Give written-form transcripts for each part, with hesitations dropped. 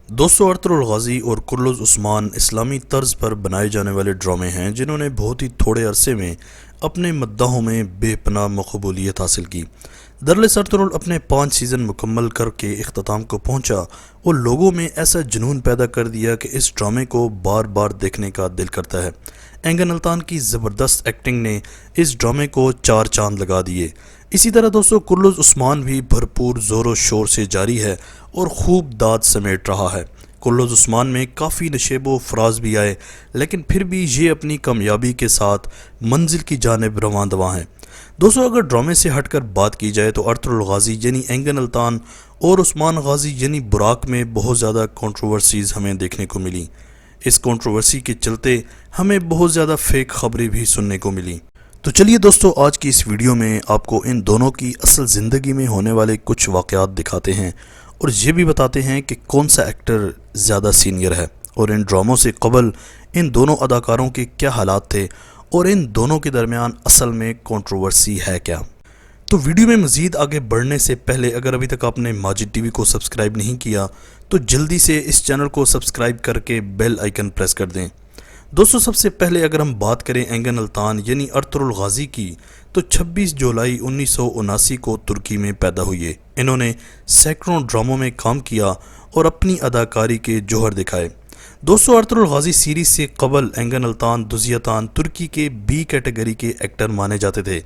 دوستو Ertugrul Ghazi اور کرلز عثمان اسلامی طرز پر بنائے جانے والے ڈرامے ہیں جنہوں نے بہت ہی تھوڑے عرصے میں اپنے مداحوں میں بے پناہ مقبولیت حاصل کی۔ دراصل ارطغرل اپنے 5 سیزن مکمل کر کے اختتام کو پہنچا اور لوگوں میں ایسا جنون پیدا کر دیا کہ اس ڈرامے کو بار بار دیکھنے کا دل کرتا ہے۔ اینگن التان کی زبردست ایکٹنگ نے اس ڈرامے کو 4 چاند لگا دیے۔ اسی طرح دوستو کرلز عثمان بھی بھرپور زور و شور سے جاری ہے اور خوب داد سمیٹ رہا ہے۔ کرلز عثمان میں کافی نشیب و فراز بھی آئے، لیکن پھر بھی یہ اپنی کامیابی کے ساتھ منزل کی جانب رواں دواں ہیں۔ دوستو اگر ڈرامے سے ہٹ کر بات کی جائے تو ارطغرل غازی یعنی اینگن التان اور عثمان غازی یعنی براق میں بہت زیادہ کنٹروورسیز ہمیں دیکھنے کو ملی۔ اس کنٹروورسی کے چلتے ہمیں بہت زیادہ فیک خبریں بھی سننے کو ملی۔ تو چلیے دوستو آج کی اس ویڈیو میں آپ کو ان دونوں کی اصل زندگی میں ہونے والے کچھ واقعات دکھاتے ہیں اور یہ بھی بتاتے ہیں کہ کون سا ایکٹر زیادہ سینئر ہے اور ان ڈراموں سے قبل ان دونوں اداکاروں کے کیا حالات تھے اور ان دونوں کے درمیان اصل میں کنٹروورسی ہے کیا۔ تو ویڈیو میں مزید آگے بڑھنے سے پہلے اگر ابھی تک آپ نے ماجد ٹی وی کو سبسکرائب نہیں کیا تو جلدی سے اس چینل کو سبسکرائب کر کے بیل آئیکن پریس کر دیں۔ دوستو سب سے پہلے اگر ہم بات کریں اینگن التان یعنی ارطغرل غازی کی تو 26 جولائی 1979 کو ترکی میں پیدا ہوئے۔ انہوں نے سینکڑوں ڈراموں میں کام کیا اور اپنی اداکاری کے جوہر دکھائے۔ دوستو ارطغرل غازی سیریز سے قبل اینگن التان دزیاتان ترکی کے بی کیٹیگری کے ایکٹر مانے جاتے تھے،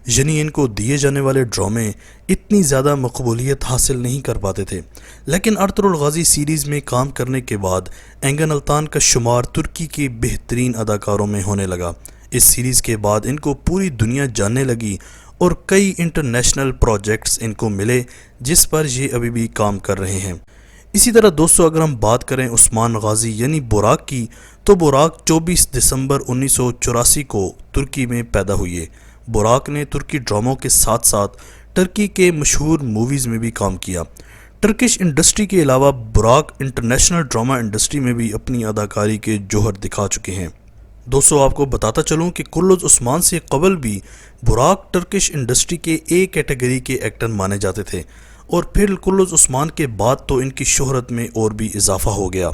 یعنی ان کو دیے جانے والے ڈرامے اتنی زیادہ مقبولیت حاصل نہیں کر پاتے تھے، لیکن ارطغرل غازی سیریز میں کام کرنے کے بعد اینگن التان کا شمار ترکی کے بہترین اداکاروں میں ہونے لگا۔ اس سیریز کے بعد ان کو پوری دنیا جاننے لگی اور کئی انٹرنیشنل پروجیکٹس ان کو ملے جس پر یہ ابھی بھی کام کر رہے ہیں۔ اسی طرح دوستو اگر ہم بات کریں عثمان غازی یعنی براق کی تو براق 24 دسمبر 1984 کو ترکی میں پیدا ہوئے۔ براق نے ترکی ڈراموں کے ساتھ ساتھ ترکی کے مشہور موویز میں بھی کام کیا۔ ٹرکش انڈسٹری کے علاوہ براق انٹرنیشنل ڈرامہ انڈسٹری میں بھی اپنی اداکاری کے جوہر دکھا چکے ہیں۔ دوستو آپ کو بتاتا چلوں کہ کرلز عثمان سے قبل بھی براق ٹرکش انڈسٹری کے اے کیٹیگری کے ایکٹر مانے جاتے تھے اور پھر کرلز عثمان کے بعد تو ان کی شہرت میں اور بھی اضافہ ہو گیا۔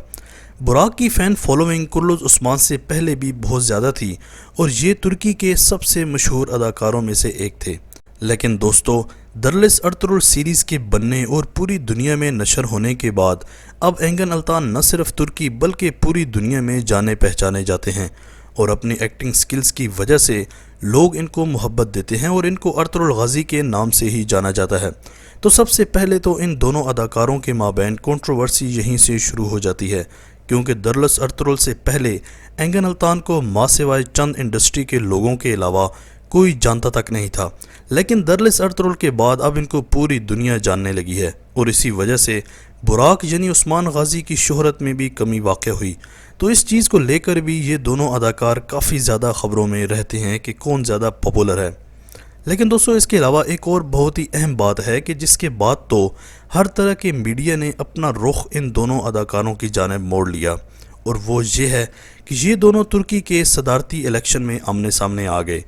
براق کی فین فالوئنگ کرلز عثمان سے پہلے بھی بہت زیادہ تھی اور یہ ترکی کے سب سے مشہور اداکاروں میں سے ایک تھے۔ لیکن دوستو دراصل ارطغرل سیریز کے بننے اور پوری دنیا میں نشر ہونے کے بعد اب اینگن التان نہ صرف ترکی بلکہ پوری دنیا میں جانے پہچانے جاتے ہیں اور اپنی ایکٹنگ سکلز کی وجہ سے لوگ ان کو محبت دیتے ہیں اور ان کو ارطغرل غازی کے نام سے ہی جانا جاتا ہے۔ تو سب سے پہلے تو ان دونوں اداکاروں کے مابین کنٹروورسی یہیں سے شروع ہو جاتی ہے، کیونکہ دراصل ارطغرل سے پہلے اینگن التان کو ماں سوائے چند انڈسٹری کے لوگوں کے علاوہ کوئی جانتا تک نہیں تھا، لیکن دراصل ارطغرل کے بعد اب ان کو پوری دنیا جاننے لگی ہے اور اسی وجہ سے براق یعنی عثمان غازی کی شہرت میں بھی کمی واقع ہوئی۔ تو اس چیز کو لے کر بھی یہ دونوں اداکار کافی زیادہ خبروں میں رہتے ہیں کہ کون زیادہ پاپولر ہے۔ لیکن دوستو اس کے علاوہ ایک اور بہت ہی اہم بات ہے کہ جس کے بعد تو ہر طرح کے میڈیا نے اپنا رخ ان دونوں اداکاروں کی جانب موڑ لیا، اور وہ یہ ہے کہ یہ دونوں ترکی کے صدارتی الیکشن میں آمنے سامنے آ گئے۔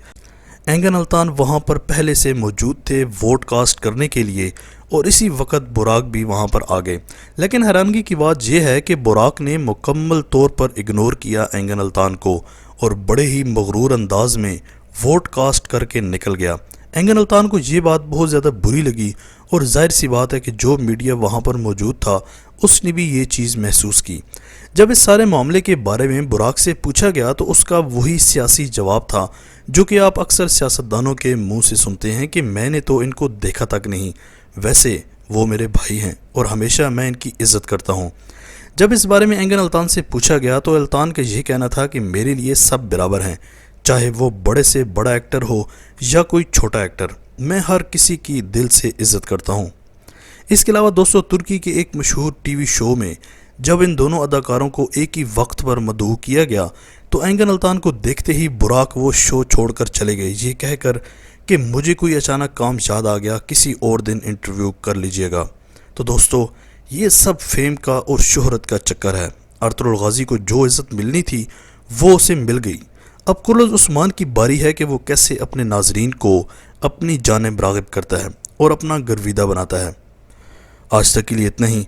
اینگن التان وہاں پر پہلے سے موجود تھے ووٹ کاسٹ کرنے کے لیے اور اسی وقت براق بھی وہاں پر آ گئے، لیکن حیرانگی کی بات یہ ہے کہ براق نے مکمل طور پر اگنور کیا اینگن التان کو اور بڑے ہی مغرور انداز میں ووٹ کاسٹ کر کے نکل گیا۔ اینگن التان کو یہ بات بہت زیادہ بری لگی اور ظاہر سی بات ہے کہ جو میڈیا وہاں پر موجود تھا اس نے بھی یہ چیز محسوس کی۔ جب اس سارے معاملے کے بارے میں براق سے پوچھا گیا تو اس کا وہی سیاسی جواب تھا جو کہ آپ اکثر سیاستدانوں کے منہ سے سنتے ہیں کہ میں نے تو ان کو دیکھا تک نہیں، ویسے وہ میرے بھائی ہیں اور ہمیشہ میں ان کی عزت کرتا ہوں۔ جب اس بارے میں اینگن التان سے پوچھا گیا تو التان کا یہ کہنا تھا کہ میرے لیے سب برابر ہیں، چاہے وہ بڑے سے بڑا ایکٹر ہو یا کوئی چھوٹا ایکٹر، میں ہر کسی کی دل سے عزت کرتا ہوں۔ اس کے علاوہ دوستو ترکی کے ایک مشہور ٹی وی شو میں جب ان دونوں اداکاروں کو ایک ہی وقت پر مدعو کیا گیا تو اینگن التان کو دیکھتے ہی براق وہ شو چھوڑ کر چلے گئے یہ کہہ کر کہ مجھے کوئی اچانک کام یاد آ گیا، کسی اور دن انٹرویو کر لیجئے گا۔ تو دوستو یہ سب فیم کا اور شہرت کا چکر ہے۔ ارطغرل غازی کو جو عزت ملنی تھی وہ اسے مل گئی۔ اب کرلز عثمان کی باری ہے کہ وہ کیسے اپنے ناظرین کو اپنی جانب راغب کرتا ہے اور اپنا گرویدہ بناتا ہے۔ آج تک کے لیے اتنا ہی۔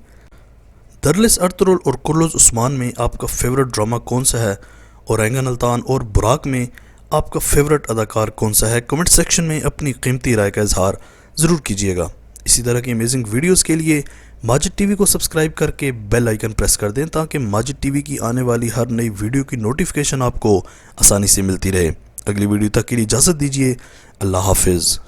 درلس ارطغرل اور کرلوز عثمان میں آپ کا فیورٹ ڈرامہ کون سا ہے؟ اورنگن التان اور براق میں آپ کا فیورٹ اداکار کون سا ہے؟ کمنٹ سیکشن میں اپنی قیمتی رائے کا اظہار ضرور کیجیے گا۔ اسی طرح کی امیزنگ ویڈیوز کے لیے ماجد ٹی وی کو سبسکرائب کر کے بیل آئیکن پریس کر دیں تاکہ ماجد ٹی وی کی آنے والی ہر نئی ویڈیو کی نوٹیفیکیشن آپ کو آسانی سے ملتی رہے۔ اگلی ویڈیو تک کے لیے اجازت دیجیے۔ اللہ حافظ۔